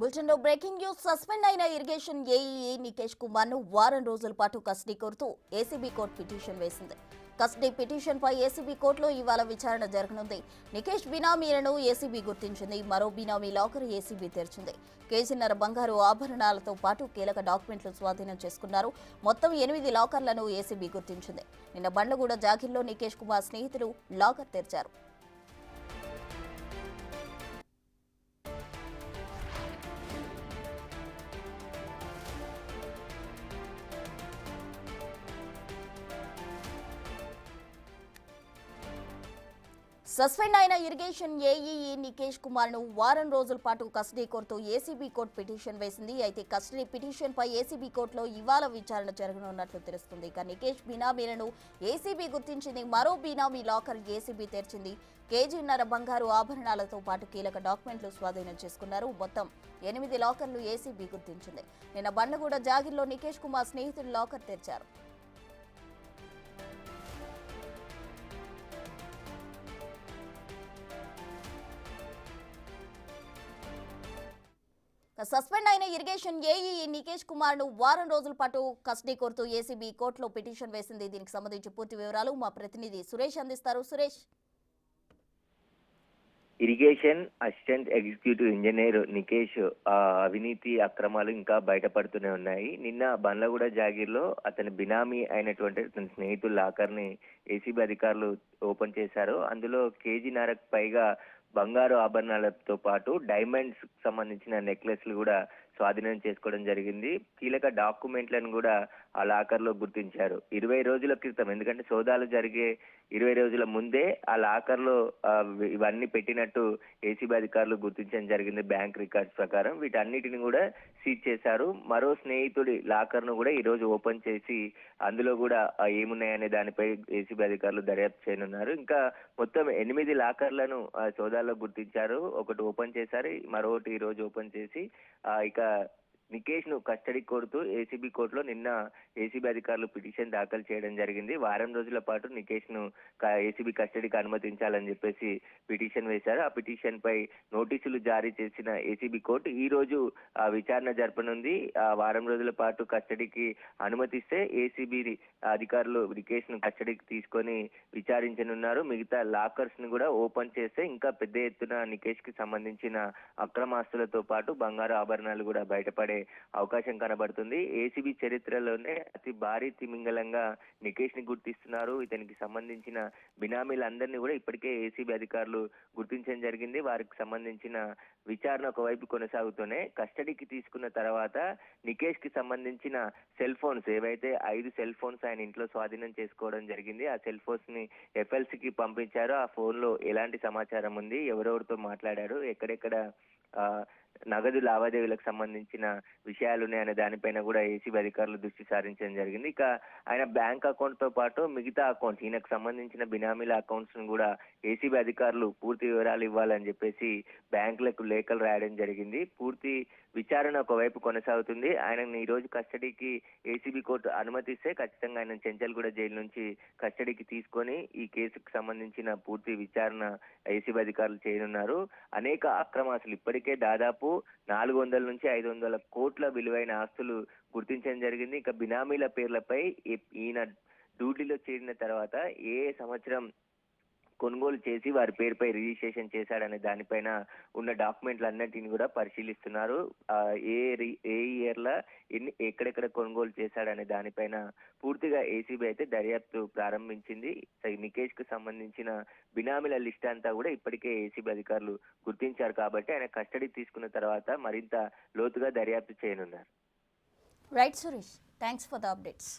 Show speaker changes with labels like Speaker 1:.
Speaker 1: బులెటిన్లో breaking news. Suspend అయిన irrigation AEE Nikesh Kumar ను వారం రోజుల పాటు కస్టడీ కోరుతూ ఏసీబీ కోర్టు పిటిషన్ వేసింది. కస్టడీ పిటిషన్ పై ఏసీబీ కోర్టులో ఇవాళ విచారణ జరగనుంది. నికేష్ బినామీలను ఏసీబీ గుర్తించింది. మరో బినామీ లాకర్ ఏసీబీ తెరిచింది. కేజీన్నర బంగారు ఆభరణాలతో పాటు కీలక డాక్యుమెంట్లు స్వాధీనం చేసుకున్నారు. మొత్తం 8 లాకర్లను ఏసీబీ గుర్తించింది. నిన్న బండ్లగూడ జాగిర్లో నికేష్ కుమార్ స్నేహితులు లాకర్ తెరిచారు. సస్పెండ్ అయిన ఇరిగేషన్ ఏఈఈ నికేష్ కుమార్ ను వారం రోజుల పాటు కస్టడీ కోరుతూ ఏసీబీ కోర్టు పిటిషన్ వేసింది. అయితే కస్టడీ పిటిషన్ పై ఏసీబీ కోర్టులో ఇవాళ విచారణ జరగనున్నట్లు తెలుస్తుంది. ఇక నికేష్ బినామీలను ఏసీబీ గుర్తించింది. మరో బినామీ లాకర్ ఏసీబీ తెరిచింది. కేజీన్నర బంగారు ఆభరణాలతో పాటు కీలక డాక్యుమెంట్లు స్వాధీనం చేసుకున్నారు. మొత్తం 8 లాకర్లు ఏసీబీ గుర్తించింది. నిన్న బండ్లగూడ జాగిర్లో నికేష్ కుమార్ స్నేహితులు లాకర్ తెరిచారు. సస్పెండ్ అయిన ఇరిగేషన్ ఏఈఈ నికేష్ కుమార్ ను వారం రోజుల పాటు కస్టడీ కోరుతూ ఏసీబీ కోర్టులో పిటిషన్ వేసింది. దీనికి సంబంధించి పూర్తి వివరాలు మా ప్రతినిధి సురేష్ అందిస్తారు. Suresh,
Speaker 2: irrigation assistant executive engineer Nikesh అవినీతి అక్రమాలు ఇంకా బయటపడుతూనే ఉన్నాయి. నిన్న బండ్లగూడ జాగీర్లో అతని బినామీ అయినటువంటి అతని స్నేహితుల లాకర్ని ఏసీబీ అధికారులు ఓపెన్ చేశారు. అందులో కేజీన్నరకు పైగా బంగారు ఆభరణాలతో పాటు డైమండ్స్ సంబంధించిన నెక్లెస్లు కూడా స్వాధీనం చేసుకోవడం జరిగింది. కీలక డాక్యుమెంట్లను కూడా ఆ లాకర్ లో గుర్తించారు. 20 రోజుల క్రితం, ఎందుకంటే సోదాలు జరిగే 20 రోజుల ముందే ఆ లాకర్ లో ఇవన్నీ పెట్టినట్టు ఏసీబీ అధికారులు గుర్తించడం జరిగింది. బ్యాంక్ రికార్డ్స్ ప్రకారం వీటన్నిటిని కూడా సీజ్ చేశారు. మరో స్నేహితుడి లాకర్ ను కూడా ఈ రోజు ఓపెన్ చేసి అందులో కూడా ఏమున్నాయనే దానిపై ఏసీబీ అధికారులు దర్యాప్తు చేయనున్నారు. ఇంకా మొత్తం 8 లాకర్లను సోదాల్లో గుర్తించారు. ఒకటి ఓపెన్ చేశారు, మరొకటి ఈ రోజు ఓపెన్ చేసి ఇక నికేష్ ను కస్టడీ కోరుతూ ఏసీబీ కోర్టులో నిన్న ఏసీబీ అధికారులు పిటిషన్ దాఖలు చేయడం జరిగింది. వారం రోజుల పాటు నికేష్ ను ఏసీబీ కస్టడీకి అనుమతించాలని చెప్పేసి పిటిషన్ వేశారు. ఆ పిటిషన్ పై నోటీసులు జారీ చేసిన ఏసీబీ కోర్టు ఈ రోజు విచారణ జరపనుంది. వారం రోజుల పాటు కస్టడీకి అనుమతిస్తే ఏసీబీ అధికారులు నికేష్ ను కస్టడీకి తీసుకొని విచారించనున్నారు. మిగతా లాకర్స్ ను కూడా ఓపెన్ చేస్తే ఇంకా పెద్ద ఎత్తున నికేష్ కి సంబంధించిన అక్రమాస్తులతో పాటు బంగారు ఆభరణాలు కూడా బయటపడే అవకాశం కనబడుతుంది. ఏసీబీ చరిత్రలోనే అతి భారీ తిమింగలంగా నికేష్ ని గుర్తిస్తున్నారు. ఇతనికి సంబంధించిన బినామీలందరినీ కూడా ఇప్పటికే ఏసీబీ అధికారులు గుర్తించడం జరిగింది. వారికి సంబంధించిన విచారణ ఒకవైపు కొనసాగుతూనే కస్టడీకి తీసుకున్న తర్వాత నికేష్ కి సంబంధించిన సెల్ ఫోన్స్ ఏవైతే 5 సెల్ ఫోన్స్ ఆయన ఇంట్లో స్వాధీనం చేసుకోవడం జరిగింది. ఆ సెల్ ఫోన్స్ ని ఎఫ్ఎల్సీకి పంపించారు. ఆ ఫోన్ లో ఎలాంటి సమాచారం ఉంది, ఎవరెవరితో మాట్లాడారు, ఎక్కడెక్కడ నగదు లావాదేవీలకు సంబంధించిన విషయాలున్నాయనే దానిపైన కూడా ఏసీబీ అధికారులు దృష్టి సారించడం జరిగింది. ఇక ఆయన బ్యాంక్ అకౌంట్ తో పాటు మిగతా అకౌంట్స్, ఈయనకు సంబంధించిన బినామీల అకౌంట్స్ ను కూడా ఏసీబీ అధికారులు పూర్తి వివరాలు ఇవ్వాలని చెప్పేసి బ్యాంకులకు లేఖలు రాయడం జరిగింది. పూర్తి విచారణ ఒకవైపు కొనసాగుతుంది. ఆయనను ఈ రోజు కస్టడీకి ఏసీబీ కోర్టు అనుమతిస్తే ఖచ్చితంగా ఆయన చెంచల్గూడ జైలు నుంచి కస్టడీకి తీసుకొని ఈ కేసుకు సంబంధించిన పూర్తి విచారణ ఏసీబీ అధికారులు చేయనున్నారు. అనేక అక్రమాస్తులు ఇప్పటికే దాదాపు 400 నుంచి 500 కోట్ల విలువైన ఆస్తులు గుర్తించడం జరిగింది. ఇక బినామీల పేర్లపై ఈయన డ్యూటీలో చేరిన తర్వాత ఏ సంవత్సరం కొనుగోలు చేసి వారి పేరుపై రిజిస్ట్రేషన్ చేశాడనే దానిపైన ఉన్న డాక్యుమెంట్లు అన్నింటిని కూడా పరిశీలిస్తున్నారు. ఏ ఇయర్ లా ఎక్కడెక్కడ కొనుగోలు చేశాడనే దానిపైన పూర్తిగా ఏసీబీ అయితే దర్యాప్తు ప్రారంభించింది. నికేష్ కు సంబంధించిన బినామీల లిస్ట్ అంతా కూడా ఇప్పటికే ఏసీబీ అధికారులు గుర్తించారు కాబట్టి ఆయన కస్టడీ తీసుకున్న తర్వాత మరింత లోతుగా దర్యాప్తు చేయనున్నారు.
Speaker 1: Right Suresh, thanks for the updates.